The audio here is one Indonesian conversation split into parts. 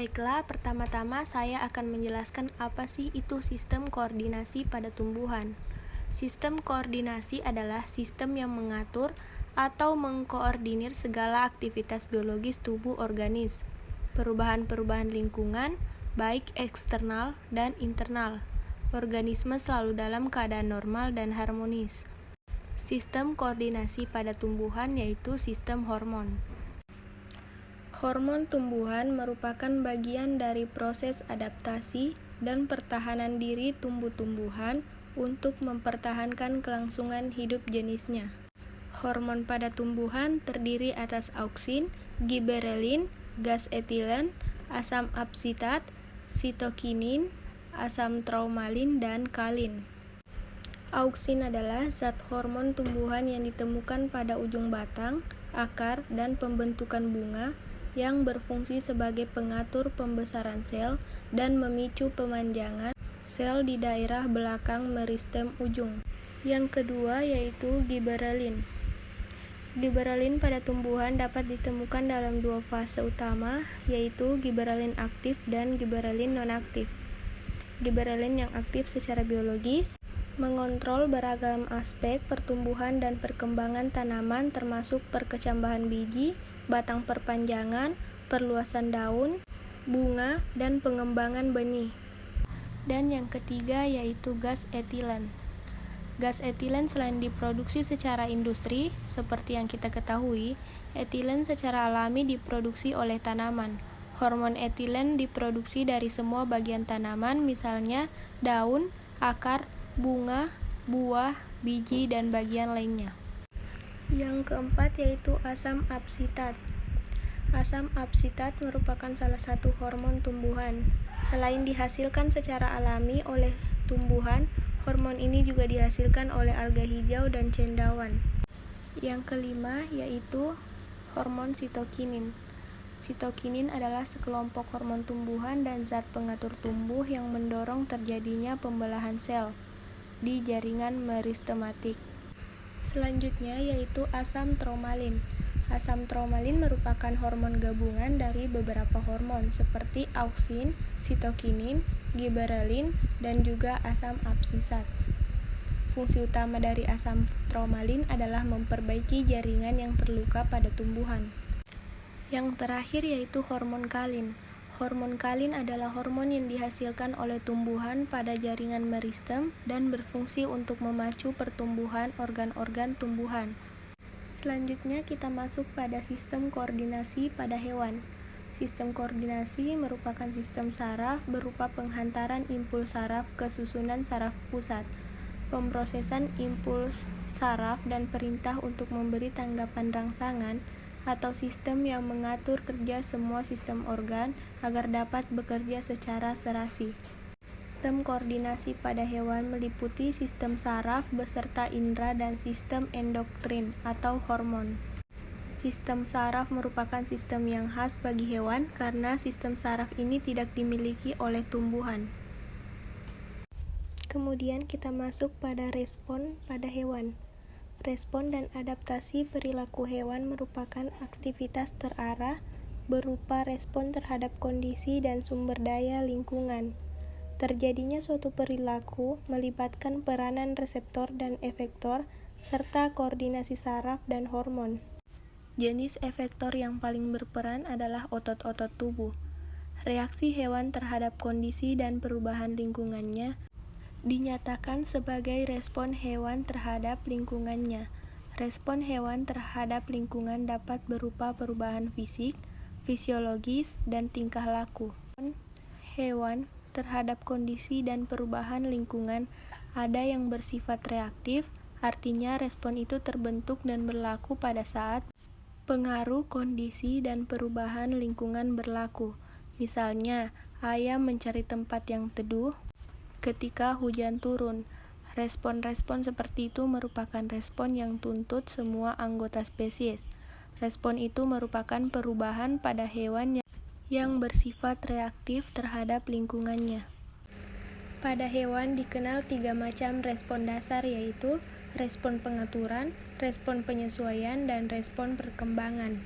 Baiklah, pertama-tama saya akan menjelaskan apa sih itu sistem koordinasi pada tumbuhan. Sistem koordinasi adalah sistem yang mengatur atau mengkoordinir segala aktivitas biologis tubuh organis, perubahan-perubahan lingkungan, baik eksternal dan internal. Organisme selalu dalam keadaan normal dan harmonis. Sistem koordinasi pada tumbuhan yaitu sistem hormon. Hormon tumbuhan merupakan bagian dari proses adaptasi dan pertahanan diri tumbuh-tumbuhan untuk mempertahankan kelangsungan hidup jenisnya. Hormon pada tumbuhan terdiri atas auksin, giberelin, gas etilen, asam absitat, sitokinin, asam traumalin, dan kalin. Auksin adalah zat hormon tumbuhan yang ditemukan pada ujung batang, akar, dan pembentukan bunga yang berfungsi sebagai pengatur pembesaran sel dan memicu pemanjangan sel di daerah belakang meristem ujung. Yang kedua yaitu giberelin. Giberelin pada tumbuhan dapat ditemukan dalam dua fase utama, yaitu giberelin aktif dan giberelin nonaktif. Giberelin yang aktif secara biologis mengontrol beragam aspek pertumbuhan dan perkembangan tanaman termasuk perkecambahan biji, batang perpanjangan, perluasan daun, bunga, dan pengembangan benih. Dan yang ketiga yaitu gas etilen. Gas etilen selain diproduksi secara industri, seperti yang kita ketahui, etilen secara alami diproduksi oleh tanaman. Hormon etilen diproduksi dari semua bagian tanaman, misalnya daun, akar, bunga, buah, biji, dan bagian lainnya. Yang keempat yaitu asam absitat. Asam absitat merupakan salah satu hormon tumbuhan. Selain dihasilkan secara alami oleh tumbuhan, hormon ini juga dihasilkan oleh alga hijau dan cendawan. Yang kelima yaitu hormon sitokinin. Sitokinin adalah sekelompok hormon tumbuhan dan zat pengatur tumbuh yang mendorong terjadinya pembelahan sel di jaringan meristematik. Selanjutnya yaitu asam traumalin. Asam traumalin merupakan hormon gabungan dari beberapa hormon seperti auksin, sitokinin, giberelin, dan juga asam absisat. Fungsi utama dari asam traumalin adalah memperbaiki jaringan yang terluka pada tumbuhan. Yang terakhir yaitu hormon kalin. Hormon kalin adalah hormon yang dihasilkan oleh tumbuhan pada jaringan meristem dan berfungsi untuk memacu pertumbuhan organ-organ tumbuhan. Selanjutnya kita masuk pada sistem koordinasi pada hewan. Sistem koordinasi merupakan sistem saraf berupa penghantaran impuls saraf ke susunan saraf pusat, pemrosesan impuls saraf dan perintah untuk memberi tanggapan rangsangan, atau sistem yang mengatur kerja semua sistem organ agar dapat bekerja secara serasi. Sistem koordinasi pada hewan meliputi sistem saraf beserta indera dan sistem endokrin atau hormon. Sistem saraf merupakan sistem yang khas bagi hewan karena sistem saraf ini tidak dimiliki oleh tumbuhan. Kemudian kita masuk pada respon pada hewan. Respon dan adaptasi perilaku hewan merupakan aktivitas terarah berupa respon terhadap kondisi dan sumber daya lingkungan. Terjadinya suatu perilaku melibatkan peranan reseptor dan efektor serta koordinasi saraf dan hormon. Jenis efektor yang paling berperan adalah otot-otot tubuh. Reaksi hewan terhadap kondisi dan perubahan lingkungannya dinyatakan sebagai respon hewan terhadap lingkungannya. Respon hewan terhadap lingkungan dapat berupa perubahan fisik, fisiologis, dan tingkah laku. Hewan terhadap kondisi dan perubahan lingkungan ada yang bersifat reaktif, artinya respon itu terbentuk dan berlaku pada saat pengaruh kondisi dan perubahan lingkungan berlaku. Misalnya, ayam mencari tempat yang teduh ketika hujan turun. Respon-respon seperti itu merupakan respon yang tuntut semua anggota spesies. Respon itu merupakan perubahan pada hewan yang bersifat reaktif terhadap lingkungannya. Pada hewan dikenal 3 macam respon dasar yaitu respon pengaturan, respon penyesuaian, dan respon perkembangan.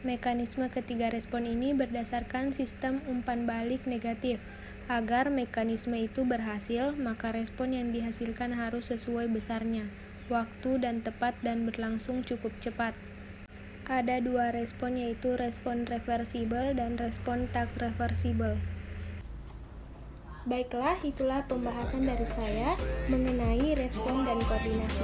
Mekanisme ketiga respon ini berdasarkan sistem umpan balik negatif. Agar mekanisme itu berhasil, maka respon yang dihasilkan harus sesuai besarnya, waktu dan tepat dan berlangsung cukup cepat. Ada dua respon, yaitu respon reversibel dan respon tak reversibel. Baiklah, itulah pembahasan dari saya mengenai respon dan koordinasi.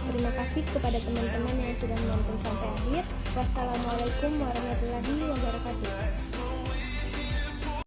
Terima kasih kepada teman-teman yang sudah menonton sampai akhir. Wassalamualaikum warahmatullahi wabarakatuh.